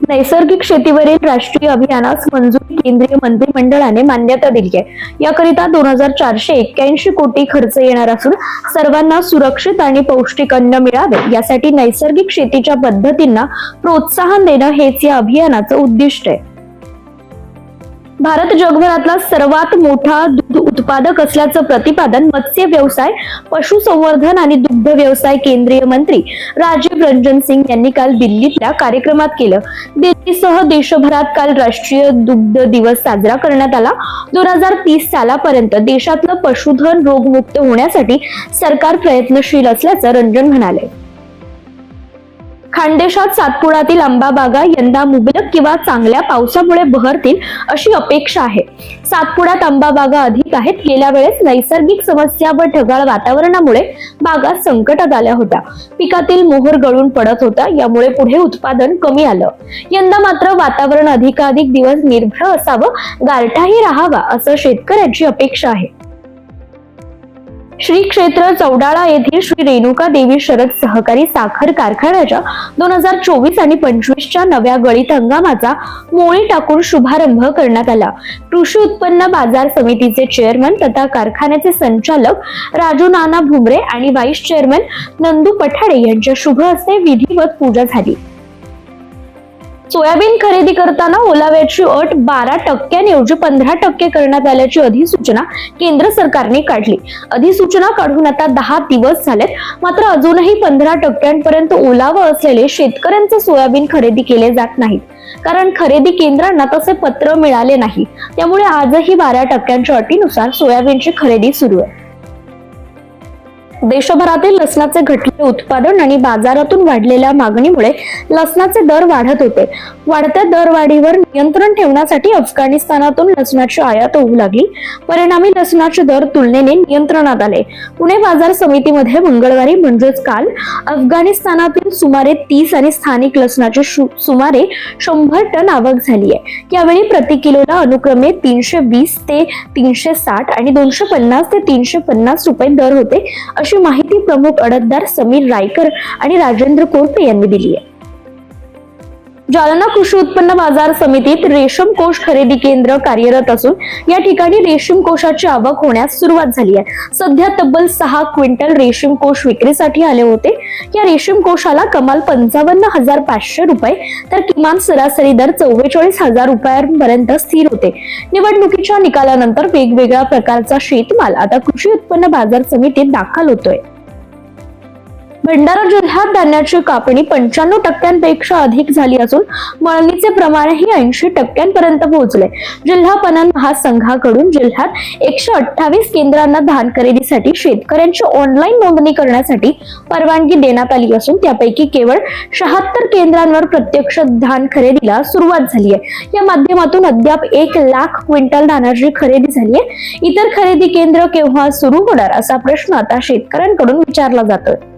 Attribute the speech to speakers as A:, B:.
A: नैसर्गिक शेतीवरील राष्ट्रीय अभियानास मंजुरी केंद्रीय मंत्रिमंडळाने मान्यता दिली आहे। याकरिता 2481 कोटी खर्च येणार असून सर्वांना सुरक्षित आणि पौष्टिक अन्न मिळावे यासाठी नैसर्गिक शेतीच्या पद्धतींना प्रोत्साहन देणं हेच या अभियानाचं उद्दिष्ट आहे। भारत जगभरातला सर्वात मोठा दूध उत्पादक असल्याचं प्रतिपादन मत्स्य व्यवसाय, पशुसंवर्धन आणि दुग्ध व्यवसाय केंद्रीय मंत्री राजीव रंजन सिंग यांनी काल दिल्लीतल्या कार्यक्रमात केलं। दिल्लीसह देशभरात काल राष्ट्रीय दुग्ध दिवस साजरा करण्यात आला। 2030 सालापर्यंत देशातलं पशुधन रोगमुक्त होण्यासाठी सरकार प्रयत्नशील असल्याचं रंजन म्हणाले। खानदेशात सातपुड्यातील आंबा बागा यंदा मुबलक किंवा चांगल्या पावसामुळे बहरतील अशी अपेक्षा आहे। सातपुड्यात आंबा बागा अधिक आहेत। गेल्या वेळेस नैसर्गिक समस्या व ढगाळ वातावरणामुळे बागा संकटात आल्या होत्या। पिकातील मोहर गळून पडत होता, यामुळे पुढे उत्पादन कमी आलं। यंदा मात्र वातावरण अधिकाधिक दिवस निर्भय असावं, गारठाही राहावा असं शेतकऱ्यांची अपेक्षा आहे। श्री क्षेत्र चौडाळा येथील श्री रेणुका देवी शरद सहकारी साखर कारखान्याच्या 2024 आणि 25च्या नव्या गळीत हंगामाचा मोळी टाकून शुभारंभ करण्यात आला। कृषी उत्पन्न बाजार समितीचे चेअरमन तथा कारखान्याचे संचालक राजू नाना भुमरे आणि व्हाईस चेअरमन नंदू पठाडे यांच्या शुभ हस्ते विधिवत पूजा झाली। सोयाबीन खरेदी करताना ओलाव्याची अट 12% 15% करण्यात आल्याची अधिसूचना केंद्र सरकारने काढली। अधिसूचना काढून आता 10 दिवस झालेत, मात्र अजूनही 15% ओलावा असलेले शेतकऱ्यांचे सोयाबीन खरेदी केले जात नाहीत, कारण खरेदी केंद्रांना तसे पत्र मिळाले नाही। त्यामुळे आजही 12% अटीनुसार सोयाबीनची खरेदी सुरू आहे। देशभरातील लसणाचे घटलेले उत्पादन आणि बाजारातून वाढलेल्या मागणीमुळे लसणाचे दर वाढत होते। वाढत्या दरवाढीवर नियंत्रण ठेवण्यासाठी अफगाणिस्तानातून लसणाची आयात होऊ लागली। परिणामी लसणाचे दर तुलनेने नियंत्रणात आले। पुणे बाजार समितीमध्ये मंगळवारी म्हणजेच काल अफगाणिस्तानातील सुमारे 30 आणि स्थानिक लसणाची सुमारे 100 टन आवक झाली आहे। यावेळी प्रति किलोला अनुक्रमे 320 ते 360 आणि 250 ते 350 रुपये दर होते, अशी माहिती प्रमुख अडतदार समीर रायकर आणि राजेंद्र कोरपे यांनी दिली आहे। जालना कृषी उत्पन्न बाजार समितीत रेशीम कोष खरेदी केंद्र कार्यरत असून या ठिकाणी रेशीम कोषाची आवक होण्यास सुरुवात झाली आहे। सध्या तब्बल 6 क्विंटल रेशीम कोष विक्रीसाठी आले होते। या रेशीम कोषाला कमाल 55,500 रुपये तर किमान सरासरी दर 44,000 रुपयांपर्यंत स्थिर होते। निवडणुकीच्या निकालानंतर वेगवेगळ्या प्रकारचा शेतमाल आता कृषी उत्पन्न बाजार समितीत दाखल होतोय। भंडारा जिल्ह्यात धान्याची कापणी 95% अधिक झाली असून मळणीचे प्रमाणही 80% पोहोचले। जिल्हा पणन महासंघाकडून जिल्ह्यात 128 केंद्रांना धान खरेदीसाठी शेतकऱ्यांची ऑनलाईन नोंदणी करण्यासाठी परवानगी देण्यात आली असून त्यापैकी केवळ 76 केंद्रांवर प्रत्यक्ष धान खरेदीला सुरुवात झाली आहे। या माध्यमातून अद्याप 1 लाख क्विंटल धानाची खरेदी झाली आहे। इतर खरेदी केंद्र केव्हा सुरू होणार असा प्रश्न आता शेतकऱ्यांकडून विचारला जातोय।